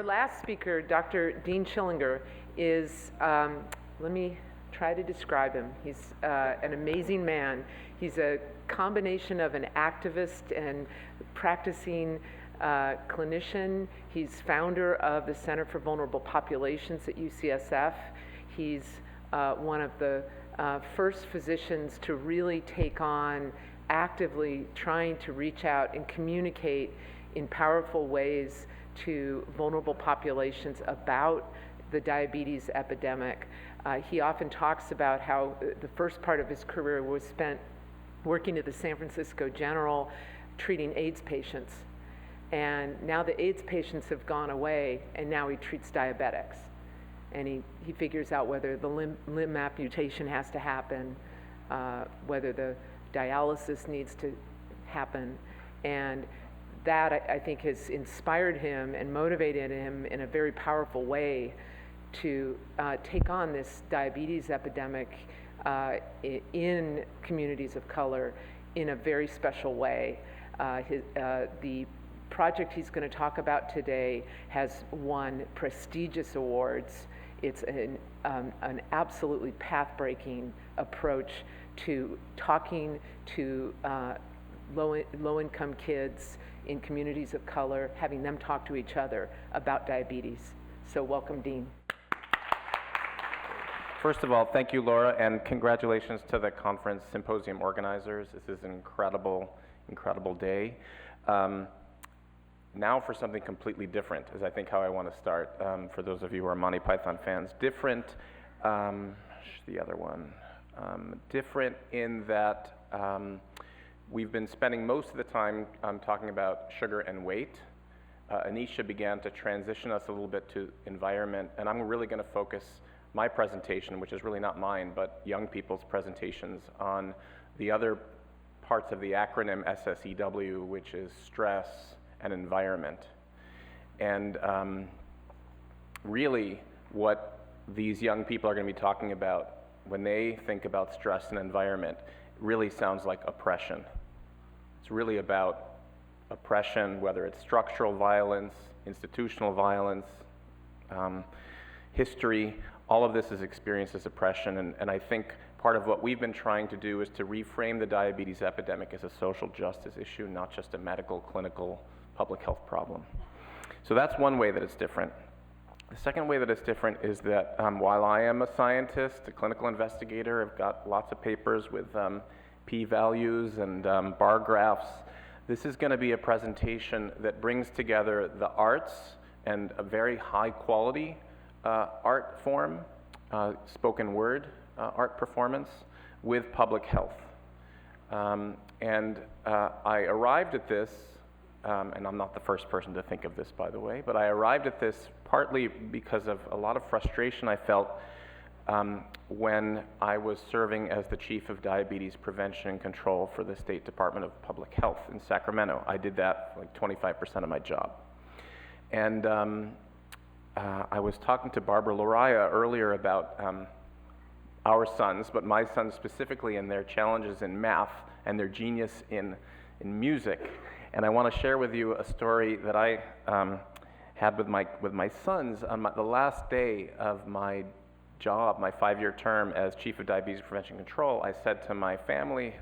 Our last speaker, Dr. Dean Schillinger, is, let me try to describe him. He's an amazing man. He's a combination of an activist and practicing clinician. He's founder of the Center for Vulnerable Populations at UCSF. He's one of the first physicians to really take on actively trying to reach out and communicate in powerful ways to vulnerable populations about the diabetes epidemic. He often talks about how the first part of his career was spent working at the San Francisco General treating AIDS patients. And now the AIDS patients have gone away, and now he treats diabetics. And he figures out whether the limb amputation has to happen, whether the dialysis needs to happen. And that, I think, has inspired him and motivated him in a very powerful way to take on this diabetes epidemic in communities of color in a very special way. The project he's going to talk about today has won prestigious awards. It's an absolutely path-breaking approach to talking to low-income kids in communities of color, having them talk to each other about diabetes. So welcome, Dean. First of all, thank you, Laura, and congratulations to the conference symposium organizers. This is an incredible, incredible day. Now for something completely different is I think how I want to start, for those of you who are Monty Python fans. Different, the other one, different in that we've been spending most of the time talking about sugar and weight. Anisha began to transition us a little bit to environment, and I'm really going to focus my presentation, which is really not mine, but young people's presentations, on the other parts of the acronym SSEW, which is stress and environment. And really what these young people are going to be talking about when they think about stress and environment really sounds like oppression. It's really about oppression, whether it's structural violence, institutional violence, history. All of this is experienced as oppression, and I think part of what we've been trying to do is to reframe the diabetes epidemic as a social justice issue, not just a medical, clinical, public health problem. So that's one way that it's different. The second way that it's different is that while I am a scientist, a clinical investigator, I've got lots of papers with p-values and bar graphs. This is going to be a presentation that brings together the arts and a very high quality art form, spoken word art performance, with public health. I arrived at this, and I'm not the first person to think of this, by the way, but I arrived at this partly because of a lot of frustration I felt when I was serving as the Chief of Diabetes Prevention and Control for the State Department of Public Health in Sacramento. I did that for like 25% of my job. And I was talking to Barbara Loraya earlier about our sons, but my sons specifically, and their challenges in math and their genius in music. And I want to share with you a story that I had with my sons on the last day of my job, my 5-year term as Chief of Diabetes Prevention and Control. I said to my family,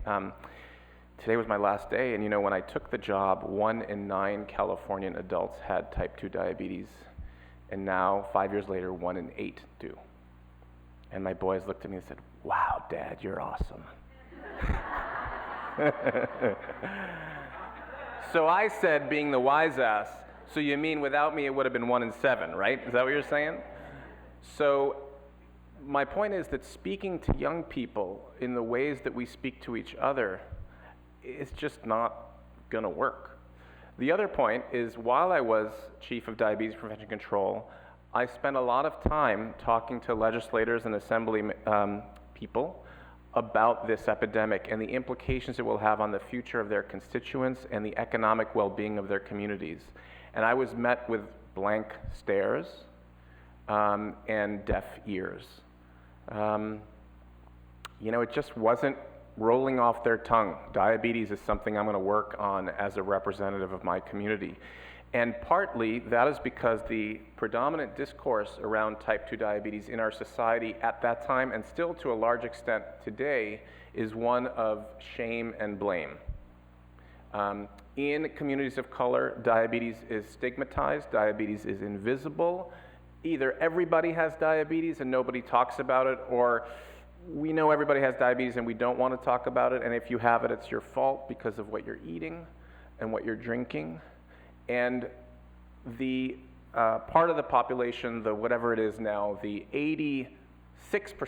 today was my last day, and you know, when I took the job, 1 in 9 Californian adults had type 2 diabetes, and now, 5 years later, 1 in 8 do. And my boys looked at me and said, "Wow, Dad, you're awesome." So I said, being the wise ass, so you mean without me it would have been 1 in 7, right? Is that what you're saying? So my point is that speaking to young people in the ways that we speak to each other is just not going to work. The other point is, while I was Chief of Diabetes Prevention and Control, I spent a lot of time talking to legislators and assembly people about this epidemic and the implications it will have on the future of their constituents and the economic well-being of their communities. And I was met with blank stares and deaf ears. You know, it just wasn't rolling off their tongue. Diabetes is something I'm going to work on as a representative of my community. And partly that is because the predominant discourse around type 2 diabetes in our society at that time, and still to a large extent today, is one of shame and blame. In communities of color, diabetes is stigmatized, diabetes is invisible. Either everybody has diabetes and nobody talks about it, or we know everybody has diabetes and we don't want to talk about it, and if you have it, it's your fault because of what you're eating and what you're drinking. And the part of the population, the whatever it is now, the 86%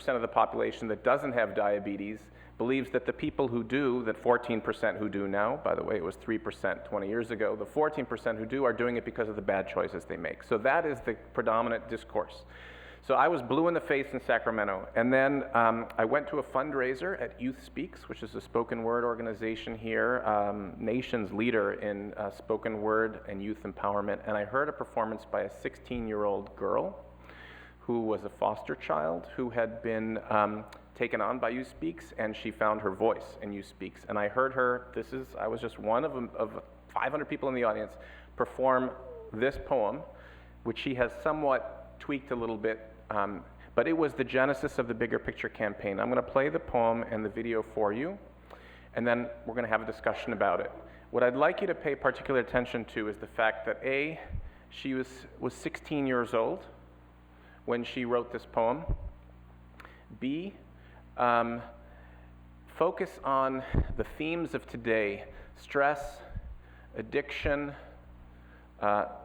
of the population that doesn't have diabetes believes that the people who do, that 14% who do now, by the way, it was 3% 20 years ago, the 14% who do are doing it because of the bad choices they make. So that is the predominant discourse. So I was blue in the face in Sacramento, and then I went to a fundraiser at Youth Speaks, which is a spoken word organization here, nation's leader in spoken word and youth empowerment, and I heard a performance by a 16-year-old girl who was a foster child who had been taken on by Youth Speaks, and she found her voice in Youth Speaks. And I heard her, I was just one of 500 people in the audience, perform this poem, which she has somewhat tweaked a little bit, but it was the genesis of the Bigger Picture campaign. I'm going to play the poem and the video for you, and then we're going to have a discussion about it. What I'd like you to pay particular attention to is the fact that A, she was 16 years old when she wrote this poem. B, focus on the themes of today: stress, addiction,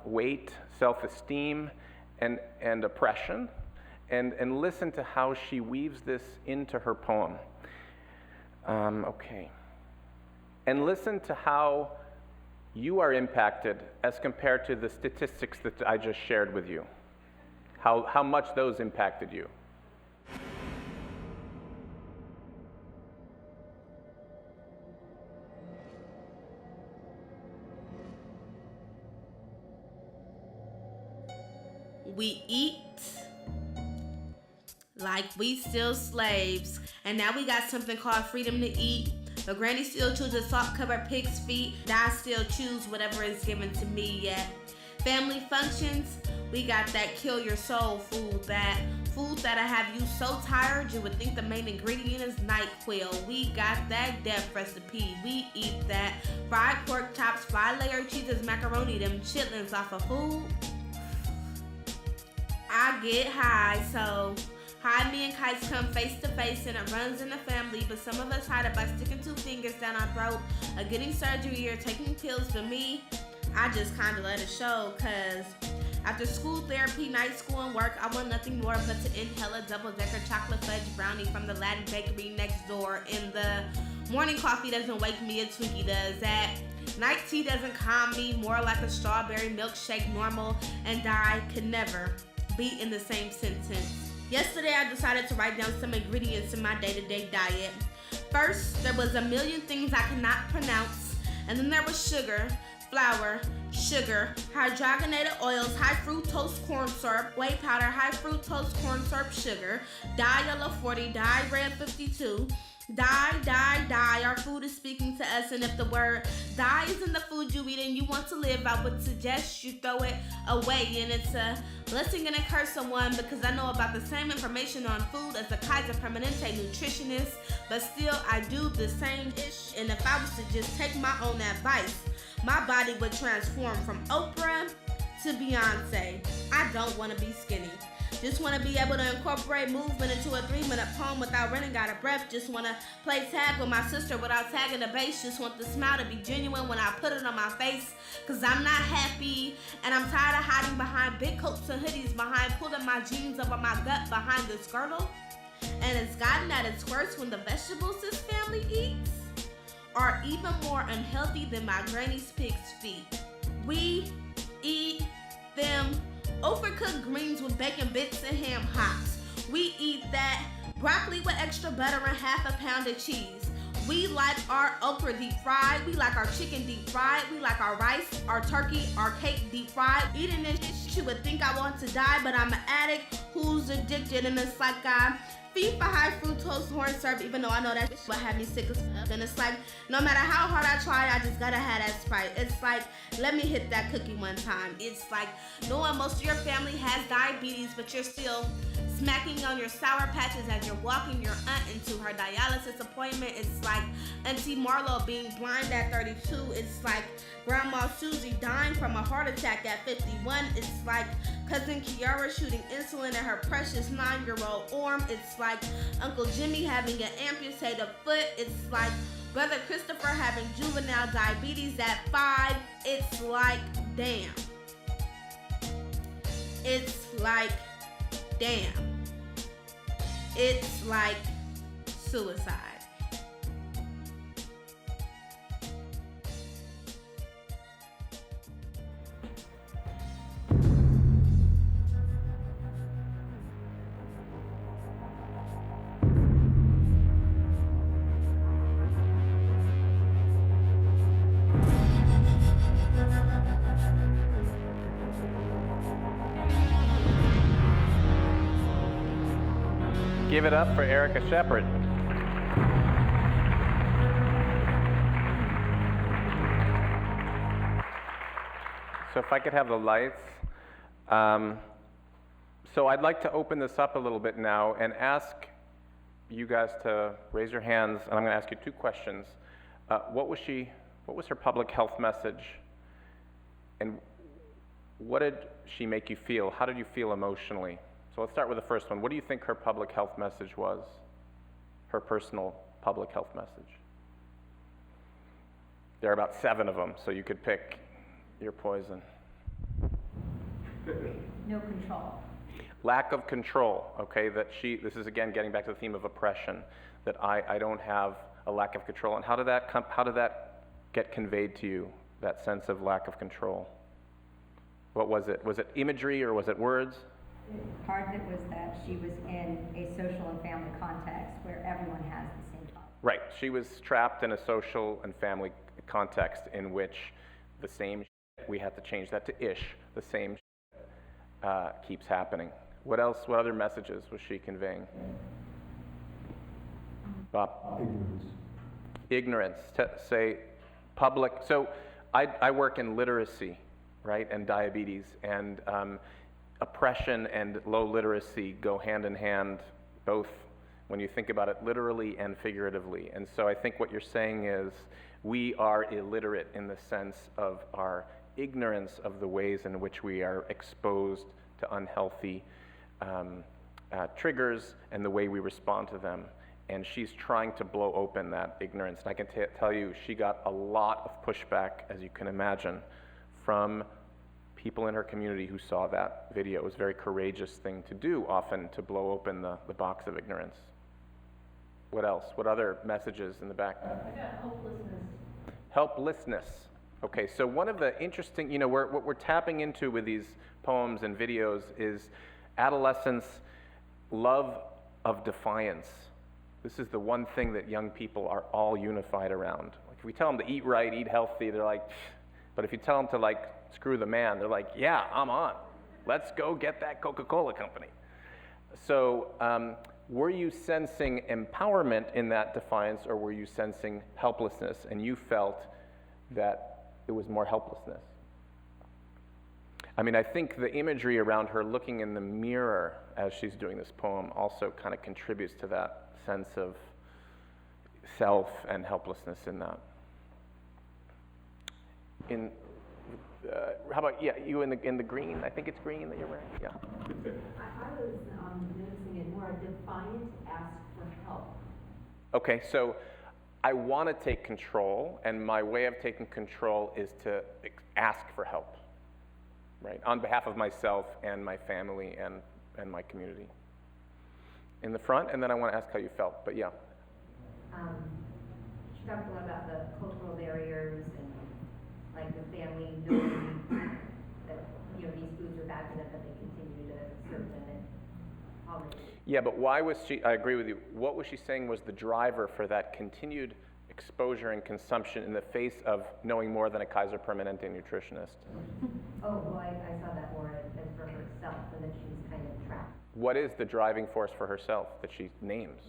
weight, self-esteem, and oppression, and listen to how she weaves this into her poem. Okay. And listen to how you are impacted as compared to the statistics that I just shared with you, how much those impacted you. We eat like we still slaves, and now we got something called freedom to eat. But granny still chooses salt-covered pig's feet, and I still choose whatever is given to me yet. Family functions, we got that kill your soul food, that food that'll have you so tired you would think the main ingredient is NyQuil. We got that death recipe. We eat that fried pork chops, fried layer cheeses, macaroni, them chitlins off of food. I get high, so high me and kites come face to face, and it runs in the family. But some of us hide it by sticking 2 fingers down our throat, or getting surgery, or taking pills. For me, I just kind of let it show, cause after school, therapy, night school, and work, I want nothing more but to inhale a double-decker chocolate fudge brownie from the Latin bakery next door. And the morning coffee doesn't wake me, a Twinkie does. That night tea doesn't calm me, more like a strawberry milkshake. Normal and die could never be in the same sentence. Yesterday, I decided to write down some ingredients in my day-to-day diet. First, there was a million things I could not pronounce, and then there was sugar, flour, sugar, hydrogenated oils, high fructose corn syrup, whey powder, high fructose corn syrup, sugar, dye yellow 40, dye red 52, die. Our food is speaking to us, and if the word die is in the food you eat and you want to live, I would suggest you throw it away. And it's a blessing and a curse on one, because I know about the same information on food as a Kaiser Permanente nutritionist, but still I do the same ish. And if I was to just take my own advice, my body would transform from Oprah to Beyonce. I don't want to be skinny. Just want to be able to incorporate movement into a 3-minute poem without running out of breath. Just want to play tag with my sister without tagging the bass. Just want the smile to be genuine when I put it on my face, cause I'm not happy, and I'm tired of hiding behind big coats and hoodies, behind pulling my jeans over my gut behind this girdle. And it's gotten at its worst when the vegetables this family eats are even more unhealthy than my granny's pig's feet. We eat them overcooked greens with bacon bits and ham hocks. We eat that broccoli with extra butter and half a pound of cheese. We like our okra deep fried. We like our chicken deep fried. We like our rice, our turkey, our cake deep fried. Eating this shit, you would think I want to die, but I'm an addict who's addicted, and it's like I feed for high fructose corn syrup, even though I know that what had me sick as fuck. And it's like, no matter how hard I try, I just gotta have that Sprite. It's like, let me hit that cookie one time. It's like, knowing most of your family has diabetes, but you're still smacking on your Sour Patches as you're walking your aunt into her dialysis appointment. It's like Auntie Marlo being blind at 32. It's like Grandma Susie dying from a heart attack at 51. It's like Cousin Kiara shooting insulin at her precious 9-year-old arm. It's like Uncle Jimmy having an amputated foot. It's like Brother Christopher having juvenile diabetes at 5. It's like, damn. It's like, damn. It's like suicide. Give it up for Erica Shepard. So if I could have the lights. So I'd like to open this up a little bit now and ask you guys to raise your hands, and I'm going to ask you 2 questions. What was her public health message? And what did she make you feel? How did you feel emotionally? So let's start with the first one. What do you think her public health message was? Her personal public health message? There are about 7 of them, so you could pick your poison. No control. Lack of control, okay, this is again getting back to the theme of oppression, that I don't have a lack of control. And how did that get conveyed to you, that sense of lack of control? What was it? Was it imagery or was it words? Part of it was that she was in a social and family context where everyone has the same problem. Right, she was trapped in a social and family context in which the same shit, we have to change that to ish, the same shit, keeps happening. What else, what other messages was she conveying? Bob? Ignorance. Say public, so I work in literacy, right, and diabetes, and oppression and low literacy go hand in hand, both when you think about it literally and figuratively. And so I think what you're saying is we are illiterate in the sense of our ignorance of the ways in which we are exposed to unhealthy triggers and the way we respond to them. And she's trying to blow open that ignorance. And I can tell you, she got a lot of pushback, as you can imagine, from people in her community who saw that video. It was a very courageous thing to do, often, to blow open the box of ignorance. What else? What other messages in the back? I got hopelessness. Helplessness. Okay, so one of the interesting, what we're tapping into with these poems and videos is adolescents' love of defiance. This is the one thing that young people are all unified around. Like, if we tell them to eat right, eat healthy, they're like, but if you tell them to screw the man, they're like, yeah, I'm on. Let's go get that Coca-Cola company. So were you sensing empowerment in that defiance, or were you sensing helplessness, and you felt that it was more helplessness? I mean, I think the imagery around her looking in the mirror as she's doing this poem also kind of contributes to that sense of self and helplessness in that. How about, you in the green? I think it's green that you're wearing? Yeah. I was noticing it more a defiant ask for help. Okay, so I want to take control, and my way of taking control is to ask for help, right? On behalf of myself and my family and my community. In the front, and then I want to ask how you felt, but yeah. She talked a lot about the cultural barriers and like the family knowing that these foods are bad for them, but they continue to serve them and all this. Yeah, but why was she, I agree with you, what was she saying was the driver for that continued exposure and consumption in the face of knowing more than a Kaiser Permanente nutritionist? Oh, well, I saw that more as for herself, and that she was kind of trapped. What is the driving force for herself that she names?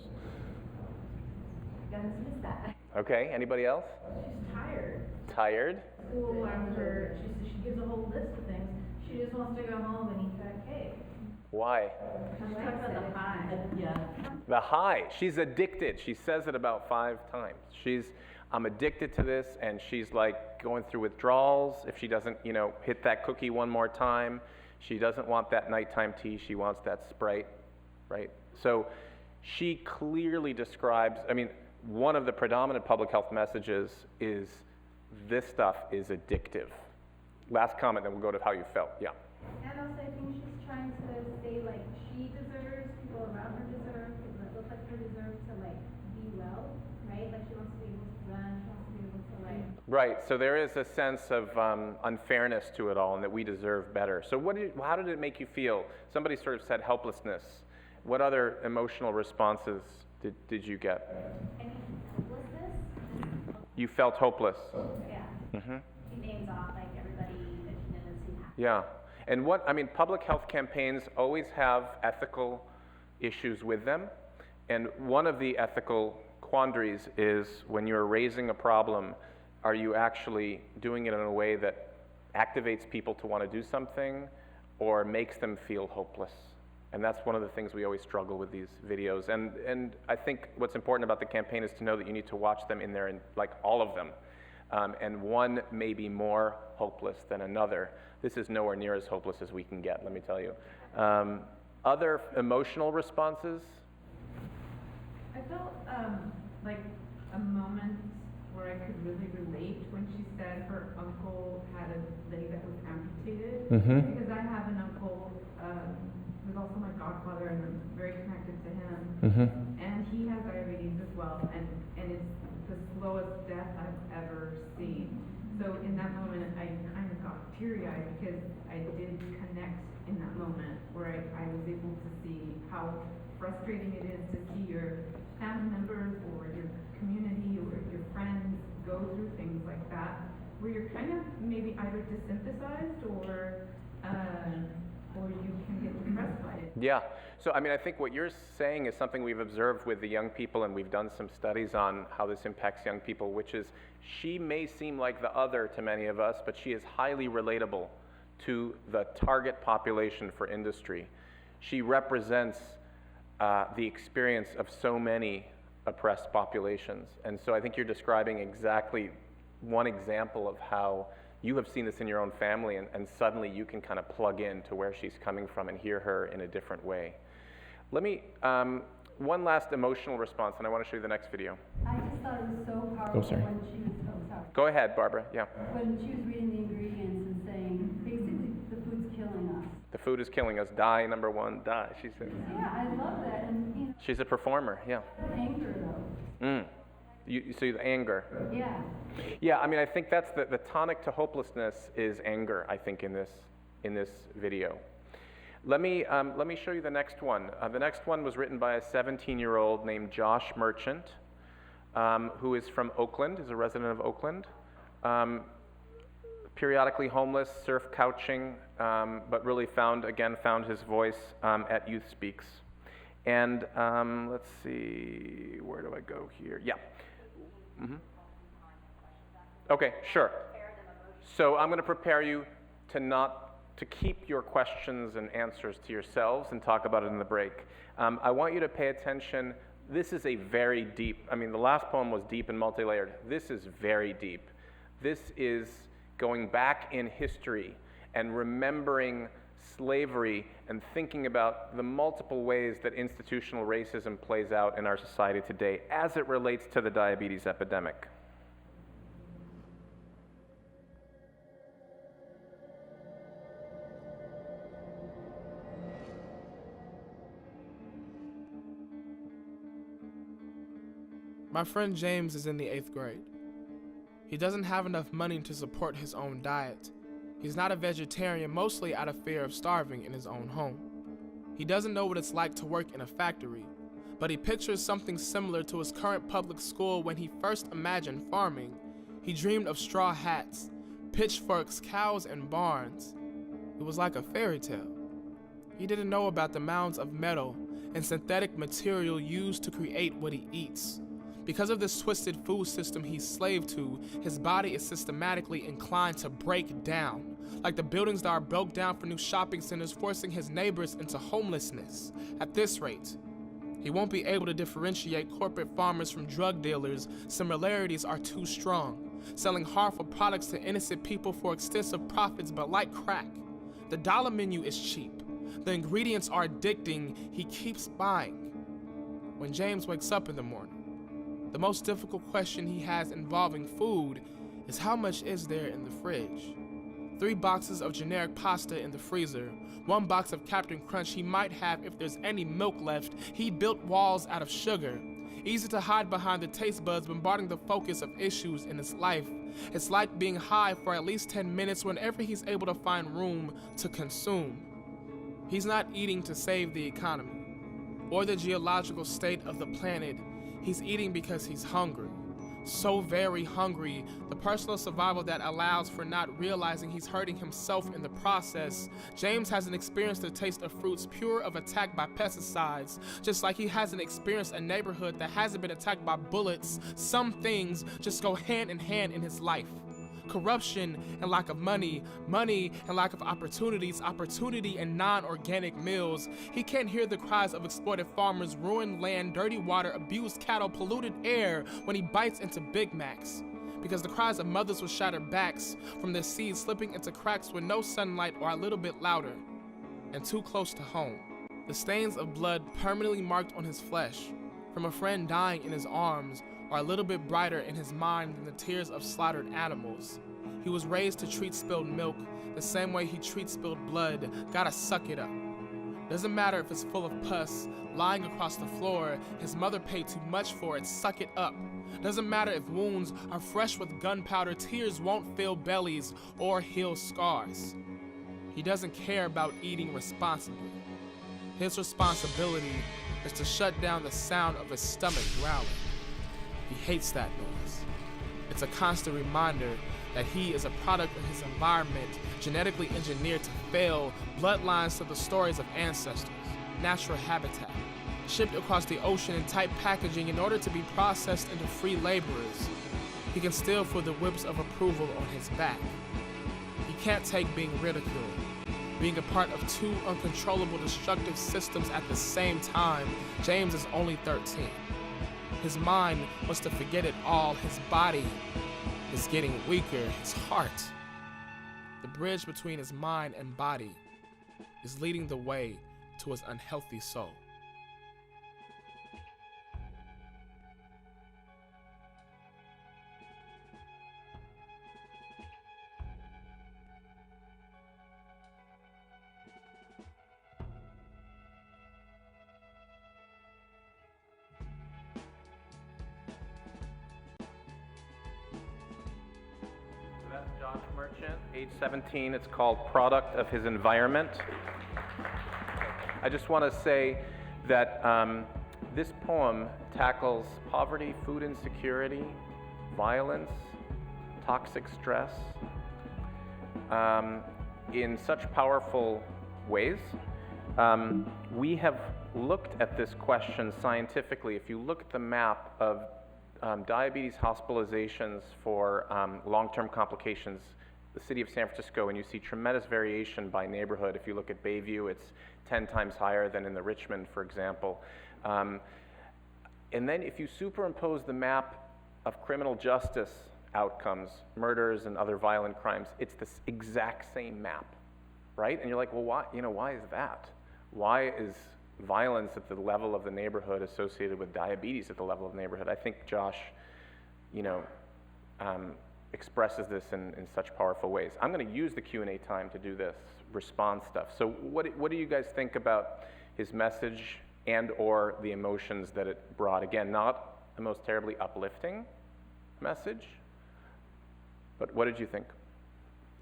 I gotta dismiss that. Okay, anybody else? She's tired. Tired? School after, she gives a whole list of things. She just wants to go home and eat that cake. Why? She's talking about the high. Yeah. The high. She's addicted. She says it about 5 times. I'm addicted to this, and she's like going through withdrawals if she doesn't, hit that cookie one more time. She doesn't want that nighttime tea. She wants that Sprite, right? So she clearly describes, one of the predominant public health messages is this stuff is addictive. Last comment, then we'll go to how you felt. Yeah. And also, I think she's trying to say, like, she deserves, people around her deserve, people that look like her deserve to, like, be well, right? Like, she wants to be able to run, she wants to be able to, like... Right, so there is a sense of unfairness to it all and that we deserve better. So how did it make you feel? Somebody sort of said helplessness. What other emotional responses did you get? I mean, hopelessness? You felt hopeless. Yeah. Mm-hmm. She names off, like, everybody that she knows who has. Yeah, and public health campaigns always have ethical issues with them, and one of the ethical quandaries is when you're raising a problem, are you actually doing it in a way that activates people to want to do something or makes them feel hopeless? And that's one of the things we always struggle with these videos. And I think what's important about the campaign is to know that you need to watch them in there, like all of them. And one may be more hopeless than another. This is nowhere near as hopeless as we can get, let me tell you. Other emotional responses? I felt like a moment where I could really relate when she said her uncle had a leg that was amputated. Mm-hmm. Because I have an uncle who's also my godfather, and I'm very connected to him. Mm-hmm. And he has diabetes as well, and it's the slowest death I've ever seen. So in that moment, I kind of got teary-eyed because I did connect in that moment where I was able to see how frustrating it is to see your family members or your community or your friends go through things like that, where you're kind of maybe either disemphasized or you can get depressed by it. Yeah, so I think what you're saying is something we've observed with the young people, and we've done some studies on how this impacts young people, which is she may seem like the other to many of us, but she is highly relatable to the target population for industry. She represents the experience of so many oppressed populations. And so I think you're describing exactly one example of how you have seen this in your own family, and suddenly you can kind of plug in to where she's coming from and hear her in a different way. Let me, one last emotional response, and I want to show you the next video. I just thought it was so powerful sorry. when she was, Go ahead, Barbara, yeah. when she was reading the ingredients and saying, basically, the food's killing us. The food is killing us, die, number one, die, she said. Yeah, I love that, and, She's a performer, yeah. anger though. You see the anger. Yeah. Yeah, I think that's the tonic to hopelessness is anger, I think, in this video. Let me show you the next one. The next one was written by a 17-year-old named Josh Merchant, who is from Oakland, is a resident of Oakland. Periodically homeless, surf couching, but really found his voice at Youth Speaks. And let's see, where do I go here? Yeah. Mm-hmm. Okay, sure. So I'm going to prepare you to keep your questions and answers to yourselves and talk about it in the break. I want you to pay attention. This is a very deep, the last poem was deep and multi-layered. This is very deep. This is going back in history and remembering slavery and thinking about the multiple ways that institutional racism plays out in our society today as it relates to the diabetes epidemic. My friend James is in the 8th grade. He doesn't have enough money to support his own diet. He's not a vegetarian, mostly out of fear of starving in his own home. He doesn't know what it's like to work in a factory, but he pictures something similar to his current public school when he first imagined farming. He dreamed of straw hats, pitchforks, cows, and barns. It was like a fairy tale. He didn't know about the mounds of metal and synthetic material used to create what he eats. Because of this twisted food system he's slaved to, his body is systematically inclined to break down, like the buildings that are broke down for new shopping centers, forcing his neighbors into homelessness. At this rate, he won't be able to differentiate corporate farmers from drug dealers. Similarities are too strong, selling harmful products to innocent people for extensive profits, but like crack, the dollar menu is cheap. The ingredients are addicting. He keeps buying. When James wakes up in the morning, the most difficult question he has involving food is how much is there in the fridge? 3 boxes of generic pasta in the freezer, 1 box of Captain Crunch he might have if there's any milk left. He built walls out of sugar. Easy to hide behind the taste buds, bombarding the focus of issues in his life. It's like being high for at least 10 minutes whenever he's able to find room to consume. He's not eating to save the economy or the geological state of the planet. He's eating because he's hungry. So very hungry, the personal survival that allows for not realizing he's hurting himself in the process. James hasn't experienced the taste of fruits pure of attack by pesticides, just like he hasn't experienced a neighborhood that hasn't been attacked by bullets. Some things just go hand in hand in his life. Corruption and lack of money, money and lack of opportunities, opportunity and non-organic meals. He can't hear the cries of exploited farmers, ruined land, dirty water, abused cattle, polluted air when he bites into Big Macs. Because the cries of mothers with shattered backs from their seeds slipping into cracks with no sunlight or a little bit louder and too close to home. The stains of blood permanently marked on his flesh from a friend dying in his arms are a little bit brighter in his mind than the tears of slaughtered animals. He was raised to treat spilled milk the same way he treats spilled blood. Gotta suck it up. Doesn't matter if it's full of pus lying across the floor, his mother paid too much for it. Suck it up. Doesn't matter if wounds are fresh with gunpowder, tears won't fill bellies or heal scars. He doesn't care about eating responsibly. His responsibility is to shut down the sound of his stomach growling. He hates that noise. It's a constant reminder that he is a product of his environment, genetically engineered to fail, bloodlines to the stories of ancestors, natural habitat, shipped across the ocean in tight packaging in order to be processed into free laborers. He can still feel the whips of approval on his back. He can't take being ridiculed, being a part of 2 uncontrollable destructive systems at the same time. James is only 13. His mind wants to forget it all. His body is getting weaker. His heart, the bridge between his mind and body, is leading the way to his unhealthy soul. That's Josh Merchant, age 17. It's called Product of His Environment. I just want to say that this poem tackles poverty, food insecurity, violence, toxic stress in such powerful ways. We have looked at this question scientifically. If you look at the map of diabetes hospitalizations for long-term complications, the city of San Francisco, and you see tremendous variation by neighborhood. If you look at Bayview, it's 10 times higher than in the Richmond, for example. And then if you superimpose the map of criminal justice outcomes, murders and other violent crimes, it's this exact same map, right? And you're like, well, why is that? Why is violence at the level of the neighborhood associated with diabetes at the level of the neighborhood? I think Josh, expresses this in such powerful ways. I'm going to use the Q&A time to do this response stuff. So what do you guys think about his message and or the emotions that it brought? Again, not the most terribly uplifting message, but what did you think?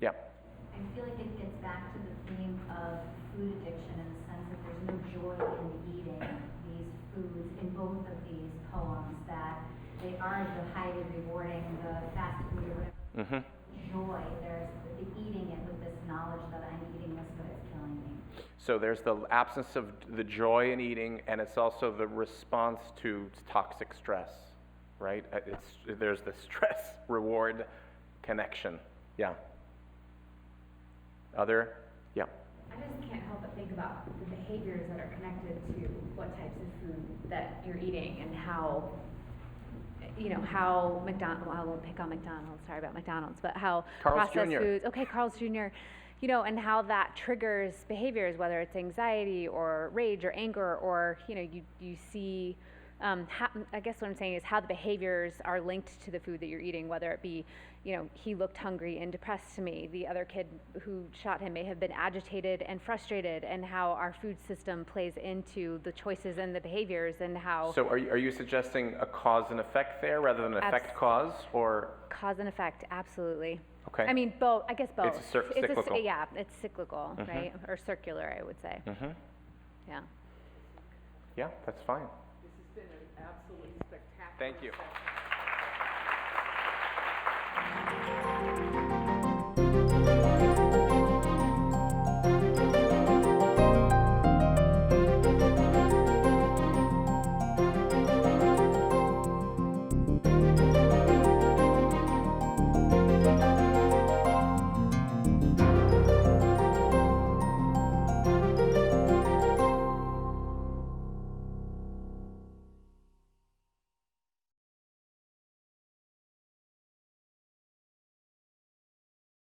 Yeah. I feel like it gets back to the theme of food addiction in the sense that there's no joy in eating these foods in both of these poems, that they are the highly rewarding, the fast food or whatever. Joy, there's the eating it with this knowledge that I'm eating this, but it's killing me. So there's the absence of the joy in eating, and it's also the response to toxic stress, right? There's the stress reward connection. Yeah. Other? Yeah. I just can't help but think about the behaviors that are connected to what types of food that you're eating and how, how McDonald's, well, I won't pick on McDonald's, sorry about McDonald's, but how Carl's processed Jr. foods, okay, Carl's Jr., and how that triggers behaviors, whether it's anxiety or rage or anger, or, you see, I guess what I'm saying is how the behaviors are linked to the food that you're eating, whether it be, he looked hungry and depressed to me. The other kid who shot him may have been agitated and frustrated, and how our food system plays into the choices and the behaviors, and how... So are you suggesting a cause and effect there rather than effect cause, or? Cause and effect, absolutely. Okay. I mean, both, I guess both. It's cyclical. Yeah, it's cyclical, right? Or circular, I would say. Yeah. Yeah, that's fine. This has been an absolutely spectacular Thank you. session.